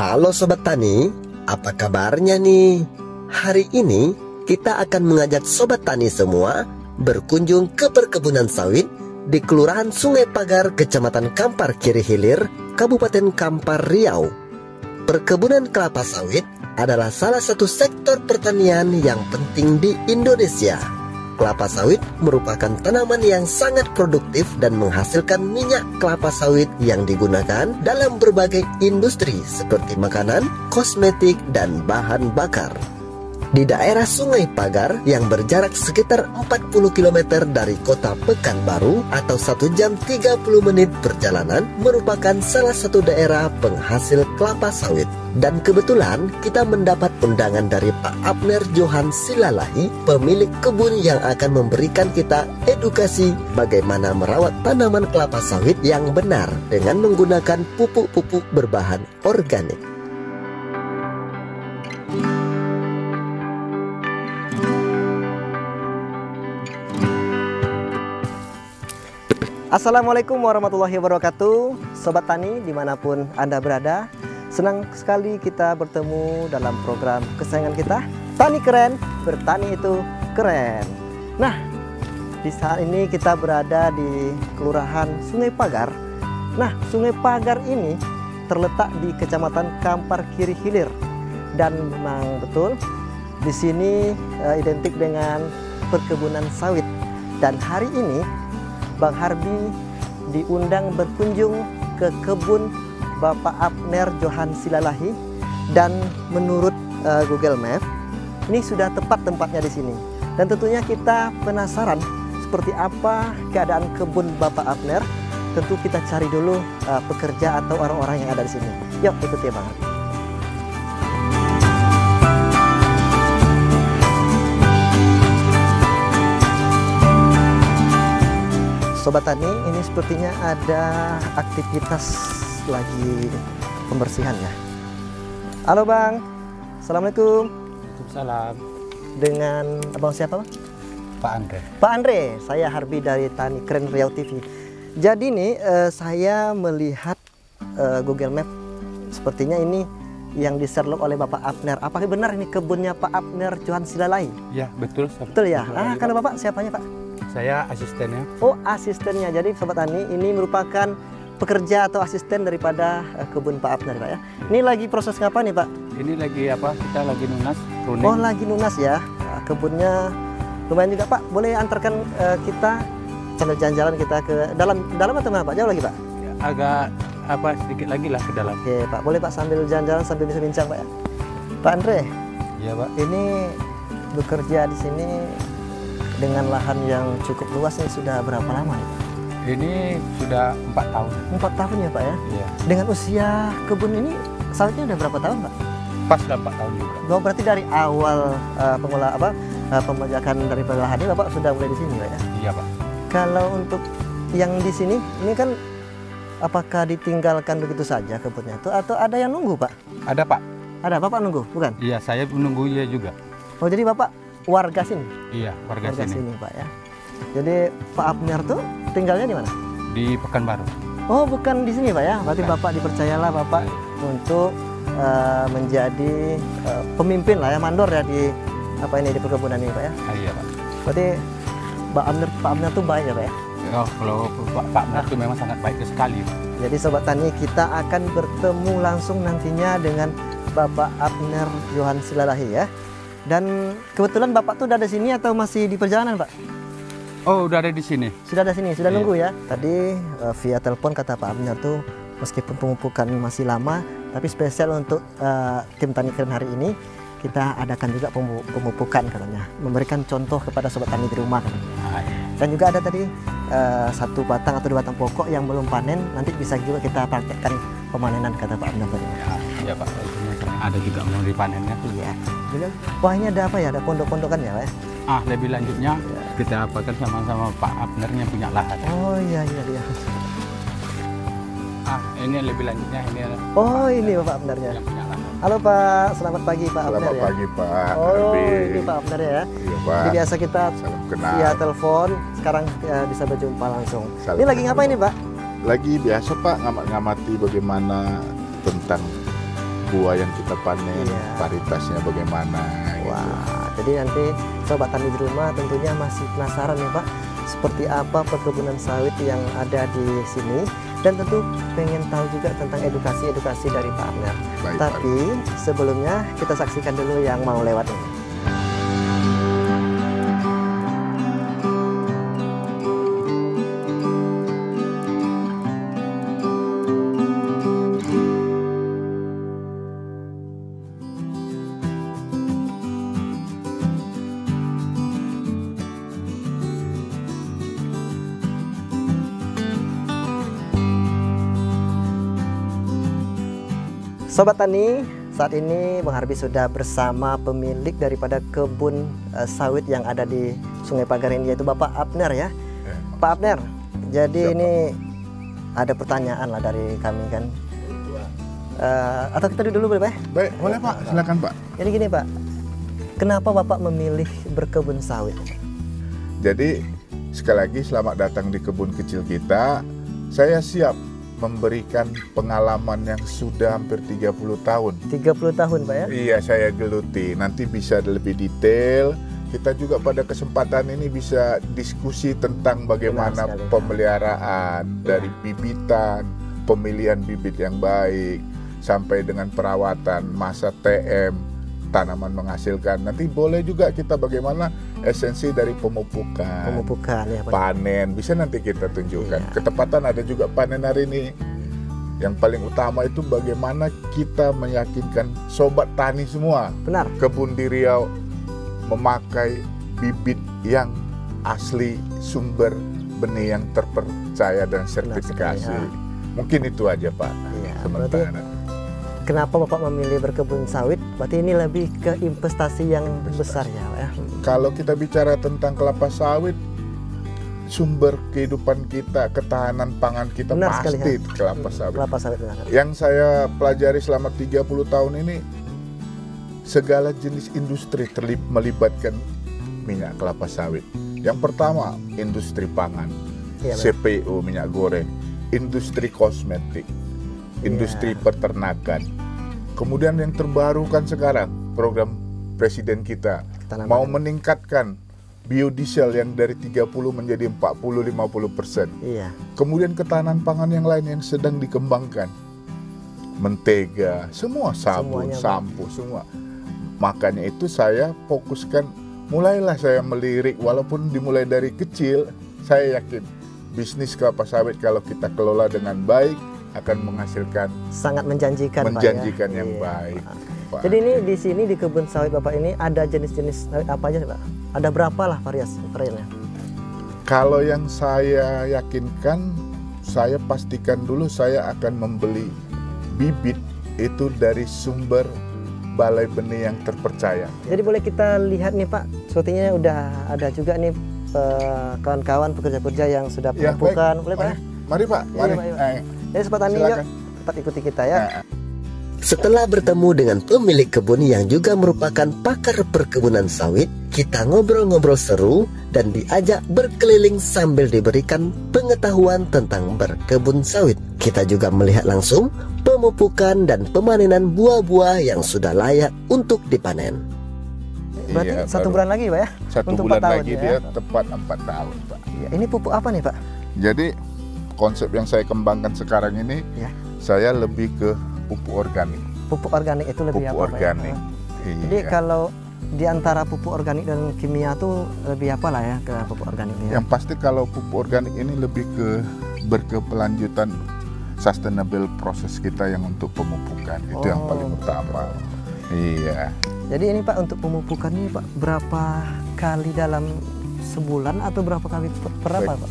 Halo Sobat Tani, apa kabarnya nih? Hari ini kita akan mengajak Sobat Tani semua berkunjung ke perkebunan sawit di Kelurahan Sungai Pagar, Kecamatan Kampar Kiri Hilir, Kabupaten Kampar Riau. Perkebunan kelapa sawit adalah salah satu sektor pertanian yang penting di Indonesia. Kelapa sawit merupakan tanaman yang sangat produktif dan menghasilkan minyak kelapa sawit yang digunakan dalam berbagai industri seperti makanan, kosmetik, dan bahan bakar. Di daerah Sungai Pagar yang berjarak sekitar 40 km dari kota Pekanbaru atau 1 jam 30 menit perjalanan, merupakan salah satu daerah penghasil kelapa sawit. Dan kebetulan kita mendapat undangan dari Pak Abner Johan Silalahi, pemilik kebun yang akan memberikan kita edukasi bagaimana merawat tanaman kelapa sawit yang benar dengan menggunakan pupuk-pupuk berbahan organik. Assalamualaikum warahmatullahi wabarakatuh, Sobat Tani dimanapun Anda berada. Senang sekali kita bertemu dalam program kesayangan kita, Tani Keren, Bertani itu Keren. Nah, di saat ini kita berada di Kelurahan Sungai Pagar. Nah, Sungai Pagar ini terletak di Kecamatan Kampar Kiri Hilir. Dan memang betul, di sini identik dengan perkebunan sawit. Dan hari ini Bang Harbi diundang berkunjung ke kebun Bapak Abner Johan Silalahi, dan menurut Google Map ini sudah tepat tempatnya di sini. Dan tentunya kita penasaran seperti apa keadaan kebun Bapak Abner. Tentu kita cari dulu pekerja atau orang-orang yang ada di sini. Yuk ikuti Bang Harbi. Sobat Tani, ini sepertinya ada aktivitas lagi pembersihan ya. Halo Bang, Assalamualaikum. Waalaikumsalam. Dengan Abang siapa Bang? Pak Andre. Pak Andre, saya Harbi dari Tani Keren Riau TV. Jadi nih saya melihat Google Map, sepertinya ini yang di-share oleh Bapak Abner. Apakah benar ini kebunnya Pak Abner Johan Silalahi? Ya betul. Betul ya. Kalau Bapak siapanya Pak? Saya asistennya. Oh, asistennya. Jadi Sobat Tani, ini merupakan pekerja atau asisten daripada kebun Pak Abner Pak ya. Ini lagi proses ngapa nih Pak? Ini lagi apa? Kita lagi nunas, pruning. Oh, lagi nunas ya. Kebunnya lumayan juga Pak. Boleh antarkan kita sambil jalan-jalan kita ke dalam atau mana Pak? Jauh lagi Pak? Agak apa sedikit lagi lah ke dalam. Oke Pak, boleh Pak sambil jalan-jalan sambil bisa bincang Pak ya. Pak Andre. Iya Pak. Ini bekerja di sini dengan lahan yang cukup luas, ini sudah berapa lama nih Pak? Ini sudah 4 tahun. 4 tahun ya Pak ya? Iya. Dengan usia kebun ini sawitnya udah berapa tahun Pak? Pas sudah 4 tahun juga. Oh, berarti dari awal pemajakan dari lahan ini Bapak sudah mulai di sini Pak ya? Iya Pak. Kalau untuk yang di sini, ini kan apakah ditinggalkan begitu saja kebunnya itu atau ada yang nunggu Pak? Ada Pak. Ada, Bapak nunggu, bukan? Iya, saya menunggu ya juga. Oh, jadi Bapak warga sini? Iya, warga sini. Pak ya. Jadi Pak Abner tuh tinggalnya di mana? Di Pekanbaru. Oh, bukan di sini Pak ya. Berarti Bukan. Bapak dipercayalah Bapak untuk menjadi pemimpin lah ya, mandor ya di di perkebunan ini Pak ya. Iya Pak. Berarti Pak Abner tuh baik ya Pak ya. Oh, kalau Pak Abner itu memang sangat baik sekali Pak. Jadi Sobat Tani, kita akan bertemu langsung nantinya dengan Bapak Abner Johan Silalahi ya. Dan kebetulan Bapak tuh udah ada sini atau masih di perjalanan Pak? Oh, udah ada di sini. Sudah ada sini, sudah Iya. nunggu ya. Tadi via telepon kata Pak Abner tuh meskipun pemupukan masih lama, tapi spesial untuk tim Tani Keren hari ini kita adakan juga pemupukan katanya, memberikan contoh kepada Sobat Tani di rumah katanya. Dan juga ada tadi 1 batang atau 2 batang pokok yang belum panen, nanti bisa juga kita praktekkan pemanenan kata Pak Abner tadi. Ya Pak, ada juga mau dipanennya. Iya. Wah, ini ada apa ya? Ada pondok-pondokan ya Pak ya? Lebih lanjutnya kita apakan sama-sama Pak Abnernya punya lahan. Oh iya. Ini lebih lanjutnya ini adalah Oh, ini Bapak Abnernya. yang punya lahan. Halo Pak, selamat pagi Pak Abner ya. Selamat pagi Pak. Oh, Harbi. ini Pak Abner ya. Iya Pak. Jadi biasa kita Salam kenal. via telepon, sekarang bisa berjumpa langsung. Salam Ini lagi kenal. ngapain nih Pak? Lagi biasa Pak, ngamati bagaimana tentang buah yang kita panen, Iya. varietasnya bagaimana. gitu. Wah, jadi nanti sobat tani di rumah tentunya masih penasaran ya Pak, seperti apa perkebunan sawit yang ada di sini, dan tentu pengen tahu juga tentang edukasi dari Pak Abner. Baik, Tapi sebelumnya kita saksikan dulu yang mau lewat ini. Sobat Tani, saat ini Bang Harbi sudah bersama pemilik daripada kebun sawit yang ada di Sungai Pagar ini, yaitu Bapak Abner ya. Pak Abner, jadi ini ada pertanyaan lah dari kami kan. Atau kita dulu boleh Pak? Baik, boleh Pak, silakan Pak. Jadi gini Pak, kenapa Bapak memilih berkebun sawit? Jadi sekali lagi selamat datang di kebun kecil kita. Saya siap memberikan pengalaman yang sudah hampir 30 tahun. 30 tahun Pak ya? Iya, saya geluti. Nanti bisa lebih detail. Kita juga pada kesempatan ini bisa diskusi tentang bagaimana Benar sekali, pemeliharaan dari bibitan, pemilihan bibit yang baik, sampai dengan perawatan, masa TM, tanaman menghasilkan. Nanti boleh juga kita bagaimana esensi dari pemupukan, ya Pak. panen, bisa nanti kita tunjukkan. Iya. Ketepatan ada juga panen hari ini. Yang paling utama itu bagaimana kita meyakinkan sobat tani semua Benar. kebun di Riau memakai bibit yang asli, sumber benih yang terpercaya dan sertifikasi. sekali, Mungkin itu aja Pak. Iya, Sementara. Kenapa Bapak memilih berkebun sawit? Berarti ini lebih ke investasi yang besar ya Pak ya? Kalau kita bicara tentang kelapa sawit, sumber kehidupan kita, ketahanan pangan kita Benar sekali, pasti kelapa sawit. Kelapa sawit benar. Yang saya pelajari selama 30 tahun ini, segala jenis industri melibatkan minyak kelapa sawit. Yang pertama, industri pangan, Iya, benar. CPO, minyak goreng, industri kosmetik, industri peternakan. Kemudian yang terbaru kan sekarang, program Presiden kita Tanaman. mau meningkatkan biodiesel yang dari 30 menjadi 40-50%. Iya. Kemudian ketahanan pangan yang lain yang sedang dikembangkan. Mentega, semua sabun, Semuanya, sampo, semua. Makanya itu saya fokuskan, mulailah saya melirik, walaupun dimulai dari kecil, saya yakin bisnis kelapa sawit kalau kita kelola dengan baik akan menghasilkan Sangat menjanjikan Pak ya? menjanjikan yang Iya. baik. Pak. Jadi ini di sini di kebun sawit Bapak ini ada jenis-jenis sawit apa aja Pak? Ada berapa lah variannya? Kalau yang saya yakinkan, saya pastikan dulu saya akan membeli bibit itu dari sumber balai benih yang terpercaya. Jadi boleh kita lihat nih Pak, sepertinya udah ada juga nih kawan-kawan pekerja-pekerja yang sudah Ya, pemupukan. baik. Boleh Pak ya? Mari Pak, Iya, mari. Pak, iya. Eh, Jadi sobat tani silakan. yuk, cepat ikuti kita ya. Nah, Setelah bertemu dengan pemilik kebun yang juga merupakan pakar perkebunan sawit, kita ngobrol-ngobrol seru dan diajak berkeliling sambil diberikan pengetahuan tentang berkebun sawit. Kita juga melihat langsung pemupukan dan pemanenan buah-buah yang sudah layak untuk dipanen. Berarti iya, satu baru bulan lagi Pak ya? satu Untuk bulan 4 tahun lagi ya? dia tepat 4 tahun Pak. Iya, ini pupuk apa nih Pak? Jadi konsep yang saya kembangkan sekarang ini, Ya. saya lebih ke pupuk organik. Pupuk organik itu lebih Pupuk apa organik. Pak ya? Iya. Jadi kalau di antara pupuk organik dan kimia tuh lebih apa lah ya ke pupuk organik ini? Yang pasti kalau pupuk organik ini lebih ke berkelanjutan sustainable proses kita yang untuk pemupukan. Itu yang Oh. paling utama. Iya. Jadi ini Pak untuk pemupukan ini Pak berapa kali dalam sebulan atau berapa kali per apa Baik. Pak?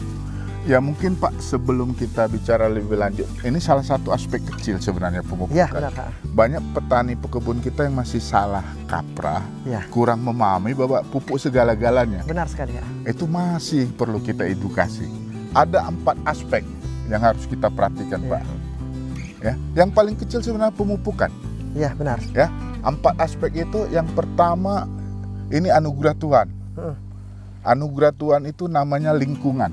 Ya mungkin Pak, sebelum kita bicara lebih lanjut, ini salah satu aspek kecil sebenarnya pemupukan. Ya benar Pak. Banyak petani pekebun kita yang masih salah kaprah, Ya kurang memahami bahwa pupuk segala-galanya. benar sekali ya. Itu masih perlu kita edukasi. Ada 4 aspek yang harus kita perhatikan Ya. Pak. Ya, yang paling kecil sebenarnya pemupukan. Ya benar. Ya, 4 aspek itu yang pertama ini anugerah Tuhan. Anugerah Tuhan itu namanya lingkungan.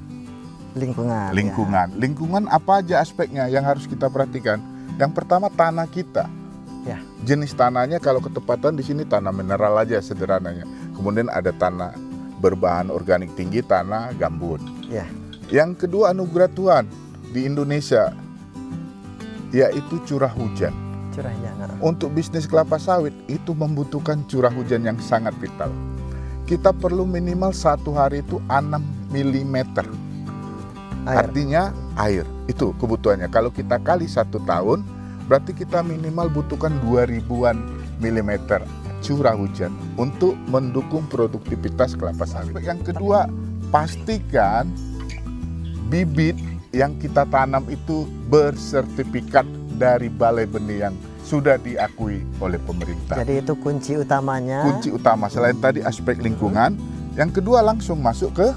Lingkungan. Lingkungan apa aja aspeknya yang harus kita perhatikan? Yang pertama tanah kita. Ya. jenis tanahnya kalau ketepatan di sini tanah mineral aja sederhananya. Kemudian ada tanah berbahan organik tinggi, tanah gambut. Ya. Yang kedua anugerah Tuhan di Indonesia yaitu curah hujan. Curahnya. Untuk bisnis kelapa sawit itu membutuhkan curah hujan yang sangat vital. Kita perlu minimal 1 hari itu 6 mm. Artinya air, itu kebutuhannya. Kalau kita kali 1 tahun, berarti kita minimal butuhkan 2000-an milimeter curah hujan untuk mendukung produktivitas kelapa sawit. Yang kedua, pastikan bibit yang kita tanam itu bersertifikat dari Balai Benih yang sudah diakui oleh pemerintah. Jadi itu kunci utamanya. Kunci utama, selain tadi aspek lingkungan, yang kedua langsung masuk ke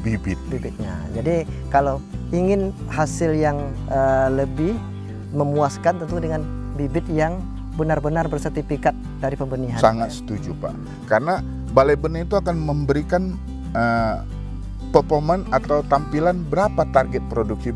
bibitnya. Jadi kalau ingin hasil yang lebih memuaskan tentu dengan bibit yang benar-benar bersertifikat dari pembenihan. Sangat setuju Pak. Karena Balai Benih itu akan memberikan performan atau tampilan berapa target produksi.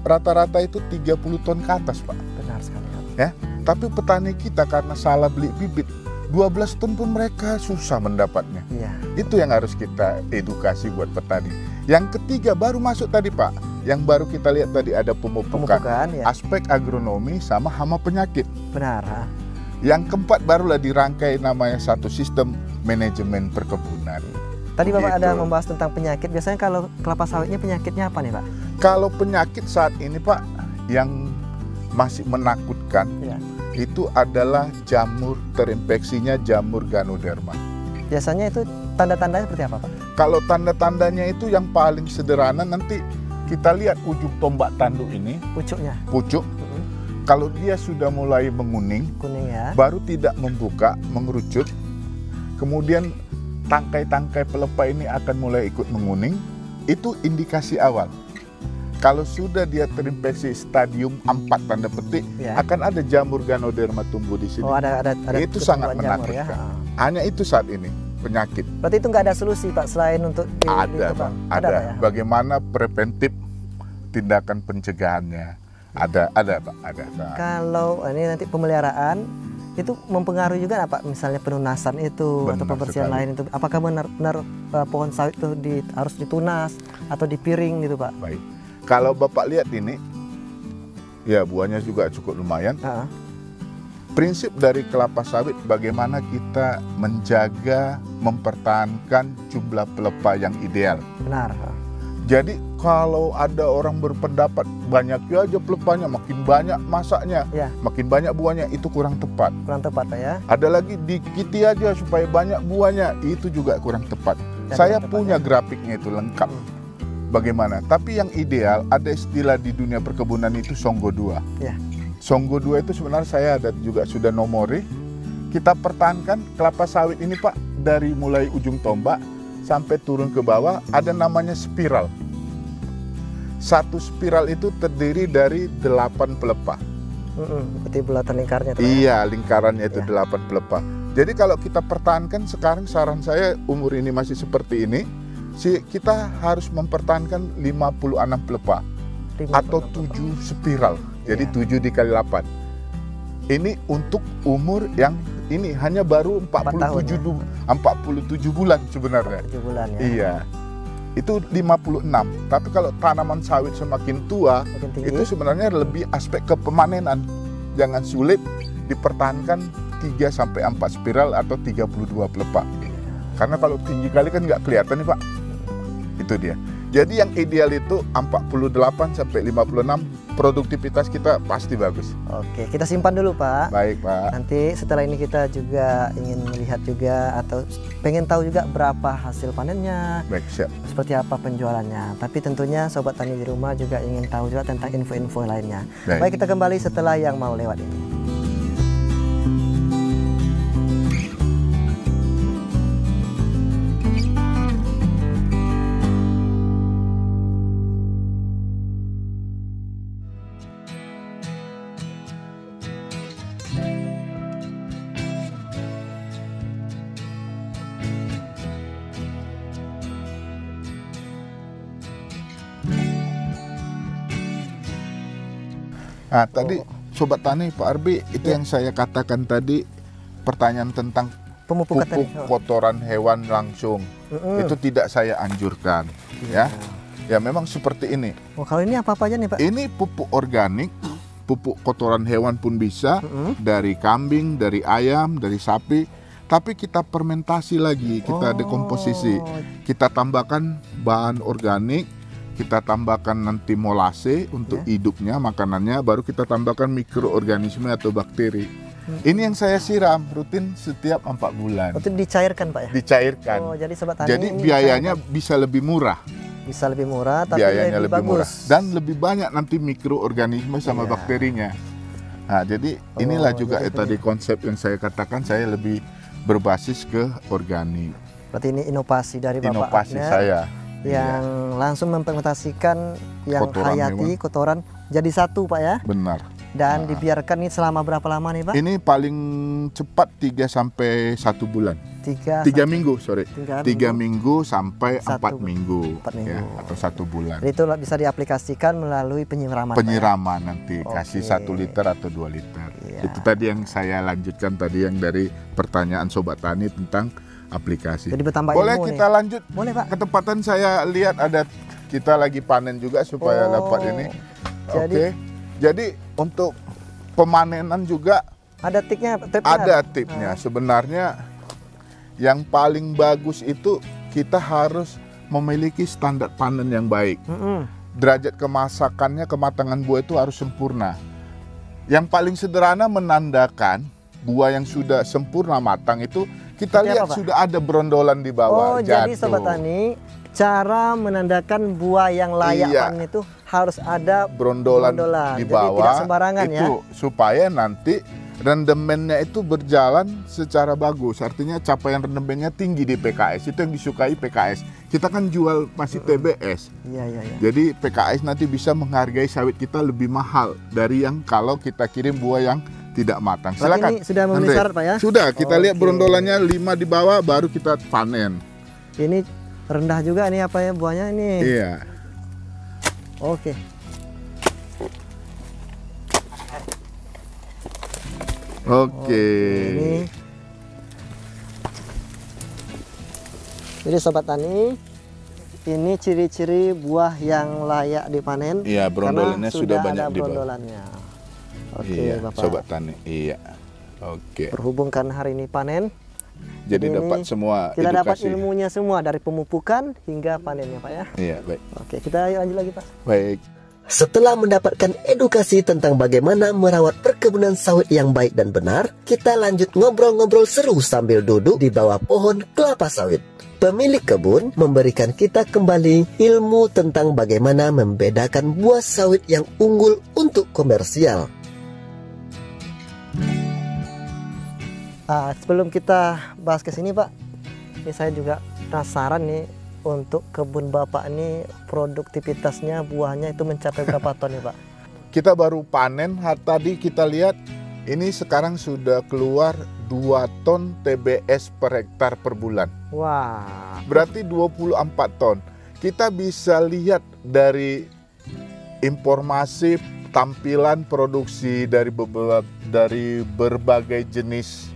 Rata-rata itu 30 ton ke atas Pak. Benar sekali. Ya, tapi petani kita karena salah beli bibit 12 ton pun mereka susah mendapatnya. Iya. Itu yang harus kita edukasi buat petani. Yang ketiga baru masuk tadi Pak, yang baru kita lihat tadi ada pemupukan ya. Aspek agronomi sama hama penyakit. Benar. Yang keempat barulah dirangkai namanya satu sistem manajemen perkebunan. Tadi Bapak Gitu. ada membahas tentang penyakit. Biasanya kalau kelapa sawitnya penyakitnya apa nih Pak? Kalau penyakit saat ini Pak yang masih menakutkan Ya. itu adalah jamur terinfeksinya jamur Ganoderma. Biasanya itu tanda-tandanya seperti apa Pak? Kalau tanda-tandanya itu yang paling sederhana nanti kita lihat ujung tombak tanduk ini, Pucuknya. pucuk. Kalau dia sudah mulai menguning, Kuning ya. baru tidak membuka, mengerucut. Kemudian tangkai-tangkai pelepah ini akan mulai ikut menguning. Itu indikasi awal. Kalau sudah dia terinfeksi stadium 4 tanda petik, Ya. akan ada jamur Ganoderma tumbuh di sini. Oh ada Itu sangat ketumbuhan jamur ya. menakutkan. Hanya itu saat ini penyakit. Berarti itu nggak ada solusi Pak selain untuk Ada, itu, Pak? Bang. Ada. Pak, ya? Bagaimana preventif tindakan pencegahannya? Ada, Pak. Ada. Kalau ini nanti pemeliharaan itu mempengaruhi juga nggak Pak? Misalnya penunasan itu atau Benar pembersihan sekali. lain itu, apakah benar-benar pohon sawit itu harus ditunas atau dipiring gitu Pak? Baik. Kalau Bapak lihat ini, ya buahnya juga cukup lumayan. Ah, Prinsip dari kelapa sawit bagaimana kita menjaga, mempertahankan jumlah pelepah yang ideal. benar. Jadi kalau ada orang berpendapat banyak aja pelepahnya, makin banyak masaknya, Ya, makin banyak buahnya, itu kurang tepat. kurang tepat Pak ya. Ada lagi dikiti aja supaya banyak buahnya, itu juga kurang tepat. Ya, Saya kurang tepat, punya ya. grafiknya itu lengkap. Bagaimana? Tapi yang ideal, ada istilah di dunia perkebunan itu Songgo 2. Ya. Songgo 2 itu sebenarnya saya ada juga sudah nomori. Kita pertahankan kelapa sawit ini Pak, dari mulai ujung tombak sampai turun ke bawah, ada namanya spiral. Satu spiral itu terdiri dari 8 pelepah. Berarti bulatan lingkarnya tuh, Pak, ya? Iya, lingkarannya itu Ya. 8 pelepah. Jadi kalau kita pertahankan sekarang, saran saya umur ini masih seperti ini, kita harus mempertahankan 56 pelepah 56 atau Pak. 7 spiral. Jadi Iya. 7 dikali 8. Ini untuk umur yang ini hanya baru 47 bulan sebenarnya. 7 bulan ya. Iya. Itu 56. Tapi kalau tanaman sawit semakin tua, Makin tinggi. itu sebenarnya lebih aspek kepemanenan. Jangan sulit dipertahankan 3-4 spiral atau 32 pelepah. Karena kalau tinggi kali kan nggak kelihatan nih Pak. Itu dia. Jadi yang ideal itu 48-56, produktivitas kita pasti bagus. Oke, kita simpan dulu Pak. Baik Pak. Nanti setelah ini kita juga ingin melihat juga atau pengen tahu juga berapa hasil panennya, Baik, siap. seperti apa penjualannya. Tapi tentunya Sobat Tani di rumah juga ingin tahu juga tentang info-info lainnya. Baik, kita kembali setelah yang mau lewat ini. Nah, tadi Sobat Tani, Pak Arbi, itu yang saya katakan tadi, pertanyaan tentang Pemupukan pupuk tadi. kotoran hewan langsung. Itu tidak saya anjurkan, ya. Ya memang seperti ini. Oh, kalau ini apa aja nih Pak? Ini pupuk organik, pupuk kotoran hewan pun bisa, dari kambing, dari ayam, dari sapi. Tapi kita fermentasi lagi, kita dekomposisi. Kita tambahkan bahan organik, kita tambahkan nanti molase untuk hidupnya, makanannya, baru kita tambahkan mikroorganisme atau bakteri. Ini yang saya siram rutin setiap 4 bulan. Itu dicairkan Pak ya? Dicairkan. Oh, jadi Sobat Tani Jadi ini biayanya bisa lebih murah. bisa lebih murah, tapi Biayanya lebih murah. bagus. Dan lebih banyak nanti mikroorganisme sama bakterinya. Nah, jadi inilah juga tadi konsep yang saya katakan, saya lebih berbasis ke organik. Berarti ini inovasi dari Bapak Inovasi Abner saya. yang langsung memfermentasikan yang Kotoran hayati, hewan. kotoran jadi satu Pak ya. Benar. Dan dibiarkan ini selama berapa lama nih Pak? Ini paling cepat 3 sampai 1 bulan. 3 minggu, sorry. 3 minggu sampai 4 minggu. 4 minggu. Ya, atau 1 bulan. Jadi itu bisa diaplikasikan melalui penyiraman. Pak, ya? Penyiraman nanti kasih 1 liter atau 2 liter. Iya. Itu tadi yang saya lanjutkan tadi yang dari pertanyaan Sobat Tani tentang aplikasi. Jadi bertambah Boleh ilmu kita nih. lanjut? Boleh Pak. Ketepatan saya lihat ada kita lagi panen juga supaya dapat ini. Jadi untuk pemanenan juga ada tipnya. ada tipnya. Sebenarnya yang paling bagus itu kita harus memiliki standar panen yang baik. Derajat kemasakannya, kematangan buah itu harus sempurna. Yang paling sederhana menandakan buah yang sudah sempurna matang itu kita lihat sudah ada brondolan di bawah. Jadi Sobat Tani, cara menandakan buah yang layak panen itu harus ada brondolan di bawah. Jadi tidak sembarangan itu, supaya nanti rendemennya itu berjalan secara bagus. Artinya capaian rendemennya tinggi di PKS. Itu yang disukai PKS. Kita kan jual masih TBS. Iya. Jadi PKS nanti bisa menghargai sawit kita lebih mahal dari yang kalau kita kirim buah yang tidak matang. Silakan. Ini sudah memenuhi syarat Pak ya? Sudah, kita lihat brondolannya 5 di bawah baru kita panen. Ini rendah juga nih apa ya buahnya ini. Iya. Oke. Ini. Jadi Sobat Tani, ini ciri-ciri buah yang layak dipanen. Iya, brondolannya sudah banyak ada di bawah. brondolannya. Oke, Iya, Bapak. Sobat Tani. Iya. Oke. Berhubung kan hari ini panen, jadi ini dapat semua kita dapat edukasi. ilmunya semua dari pemupukan hingga panennya Pak ya. Iya, baik. Oke, kita lanjut lagi Pak. Baik. Setelah mendapatkan edukasi tentang bagaimana merawat perkebunan sawit yang baik dan benar, kita lanjut ngobrol-ngobrol seru sambil duduk di bawah pohon kelapa sawit. Pemilik kebun memberikan kita kembali ilmu tentang bagaimana membedakan buah sawit yang unggul untuk komersial. Sebelum kita bahas ke sini Pak, ini saya juga penasaran nih untuk kebun Bapak ini produktivitasnya buahnya itu mencapai berapa ton ya Pak? Kita baru panen, tadi kita lihat ini sekarang sudah keluar 2 ton TBS per hektar per bulan. Wah. Berarti 24 ton. Kita bisa lihat dari informasi tampilan produksi dari berbagai jenis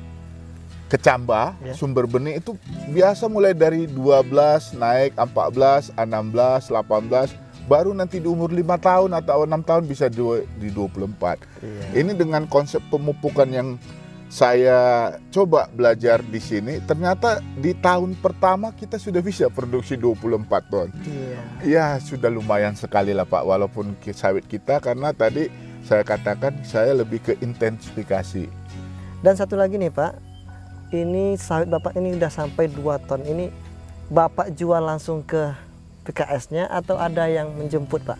kecamba, sumber benih itu biasa mulai dari 12 naik 14, 16, 18, baru nanti di umur 5 tahun atau 6 tahun bisa di 24. Ini dengan konsep pemupukan yang saya coba belajar di sini, ternyata di tahun pertama kita sudah bisa produksi 24 ton. Ya sudah lumayan sekali lah Pak, walaupun sawit kita karena tadi saya katakan saya lebih ke intensifikasi. Dan satu lagi nih Pak, ini sawit Bapak ini udah sampai 2 ton. Ini Bapak jual langsung ke PKS-nya atau ada yang menjemput Pak?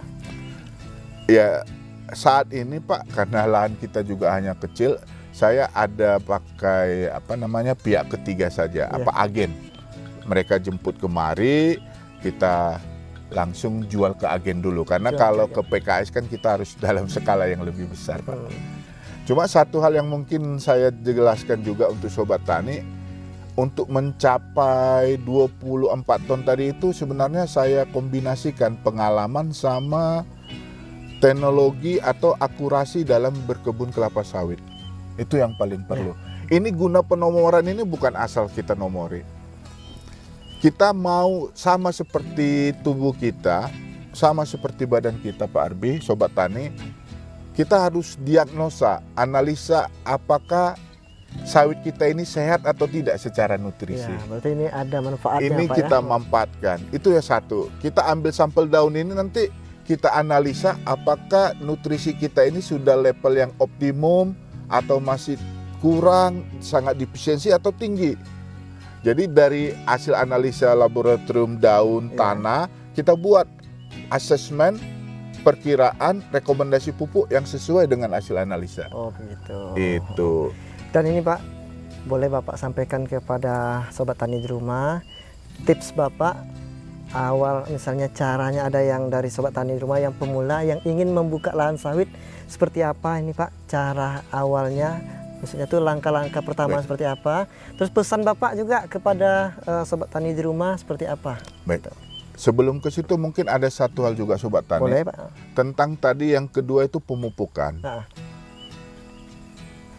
Ya saat ini Pak, karena lahan kita juga hanya kecil, saya ada pakai pihak ketiga saja, agen. Mereka jemput kemari, kita langsung jual ke agen dulu. Karena kalau ke PKS kan kita harus dalam skala yang lebih besar Pak. Cuma satu hal yang mungkin saya jelaskan juga untuk Sobat Tani, untuk mencapai 24 ton tadi itu sebenarnya saya kombinasikan pengalaman sama teknologi atau akurasi dalam berkebun kelapa sawit. Itu yang paling perlu. Ini guna penomoran ini bukan asal kita nomori. Kita mau sama seperti tubuh kita, sama seperti badan kita Pak Arbi, Sobat Tani, kita harus diagnosa, analisa apakah sawit kita ini sehat atau tidak secara nutrisi. Ya, berarti ini ada manfaatnya Ini Pak, kita ya? manfaatkan. Itu ya satu. Kita ambil sampel daun ini nanti kita analisa apakah nutrisi kita ini sudah level yang optimum atau masih kurang, sangat defisiensi atau tinggi. Jadi dari hasil analisa laboratorium daun, tanah, kita buat asesmen, perkiraan, rekomendasi pupuk yang sesuai dengan hasil analisa. Oh begitu. Itu. Dan ini Pak, boleh Bapak sampaikan kepada Sobat Tani di rumah, tips Bapak awal misalnya caranya, ada yang dari Sobat Tani di rumah yang pemula yang ingin membuka lahan sawit, seperti apa ini Pak cara awalnya, maksudnya tuh langkah-langkah pertama seperti apa, terus pesan Bapak juga kepada Sobat Tani di rumah seperti apa? Baik. Sebelum ke situ mungkin ada satu hal juga Sobat Tani. Boleh Pak. Tentang tadi yang kedua itu pemupukan. Nah.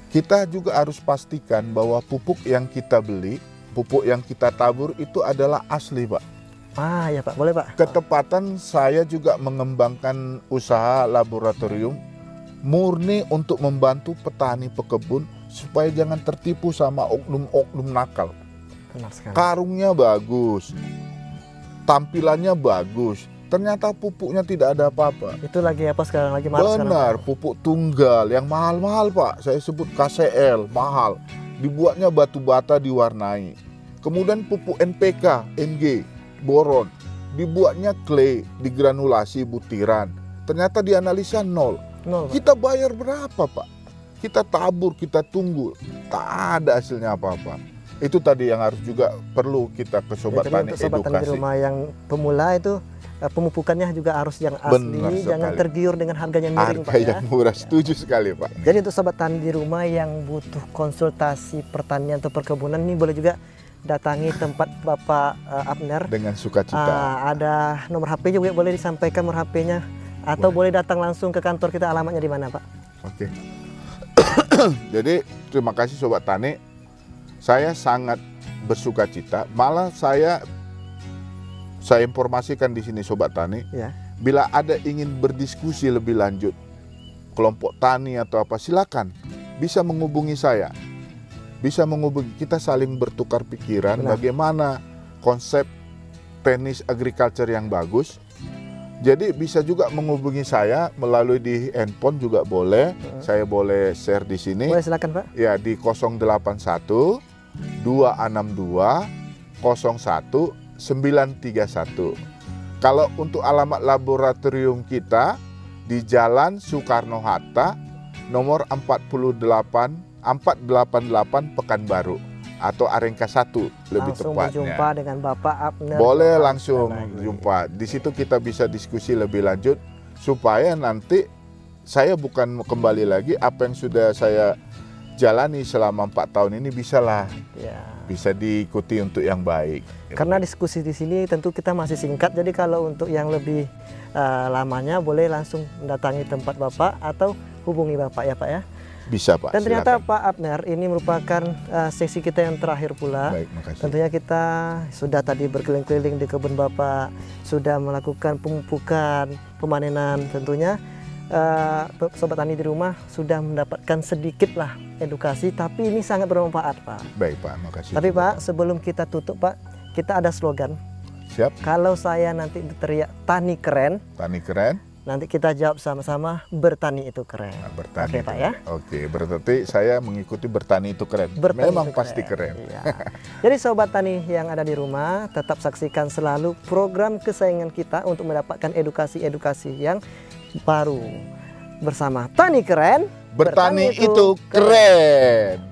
Kita juga harus pastikan bahwa pupuk yang kita beli, pupuk yang kita tabur itu adalah asli Pak. Ah ya Pak, boleh Pak. Ketepatan saya juga mengembangkan usaha laboratorium murni untuk membantu petani pekebun supaya jangan tertipu sama oknum-oknum nakal. Benar sekali. Karungnya bagus, tampilannya bagus, ternyata pupuknya tidak ada apa-apa. Itu lagi apa sekarang, lagi mahal sekarang, Benar, Pak? pupuk tunggal yang mahal-mahal Pak. Saya sebut KCL, mahal. Dibuatnya batu bata diwarnai. Kemudian pupuk NPK, NG, boron. Dibuatnya clay, digranulasi butiran. Ternyata dianalisa nol. Nol, Pak. Kita bayar berapa Pak? Kita tabur, kita tunggu. Tak ada hasilnya apa-apa. Itu tadi yang harus juga perlu kita ke Sobat Jadi Tani untuk Sobat Tani di edukasi. rumah yang pemula itu pemupukannya juga harus yang Benar asli, jangan sekali. tergiur dengan harganya miring Harga Pak ya. yang murah, setuju sekali Pak. Jadi untuk Sobat Tani di rumah yang butuh konsultasi pertanian atau perkebunan, ini boleh juga datangi tempat Bapak Abner. Dengan sukacita. Ada nomor HP juga, boleh disampaikan nomor HP-nya, atau boleh datang langsung ke kantor kita. Alamatnya di mana Pak? Oke. Jadi terima kasih Sobat Tani. Saya sangat bersukacita. Malah saya informasikan di sini Sobat Tani. Ya. Bila ada ingin berdiskusi lebih lanjut, kelompok tani atau apa, silakan bisa menghubungi saya. Bisa menghubungi, kita saling bertukar pikiran. Benar. Bagaimana konsep teknis agriculture yang bagus. Jadi bisa juga menghubungi saya melalui di handphone juga boleh. Saya boleh share di sini. Boleh, silakan Pak. Ya, di 081 262 01 931. Kalau untuk alamat laboratorium kita di Jalan Soekarno-Hatta nomor 488 Pekanbaru atau Arengka 1 lebih Langsung tepatnya. berjumpa dengan Bapak Abner. Boleh Bapak langsung lagi. jumpa. Di situ kita bisa diskusi lebih lanjut supaya nanti saya bukan kembali lagi apa yang sudah saya jalani selama 4 tahun ini Ya. bisa diikuti untuk yang baik. Karena diskusi di sini tentu kita masih singkat, jadi kalau untuk yang lebih lamanya boleh langsung mendatangi tempat Bapak atau hubungi Bapak ya Pak ya. Bisa Pak. Dan ternyata silakan. Pak Abner, ini merupakan sesi kita yang terakhir pula. Baik, makasih. Tentunya kita sudah tadi berkeliling-keliling di kebun Bapak, sudah melakukan pemupukan, pemanenan. Tentunya Sobat Tani di rumah sudah mendapatkan sedikit lah edukasi, tapi ini sangat bermanfaat Pak. Baik Pak, makasih. Tapi Pak, sebelum kita tutup Pak, kita ada slogan. Siap, Kalau saya nanti teriak tani keren, tani keren. nanti kita jawab sama-sama, bertani itu keren. Nah, bertani. Oke Pak ya. Oke, berarti saya mengikuti bertani itu keren. Bertani Memang itu pasti keren. Iya. Jadi Sobat Tani yang ada di rumah, tetap saksikan selalu program kesayangan kita untuk mendapatkan edukasi-edukasi yang baru. Bersama Tani Keren, Bertani itu keren.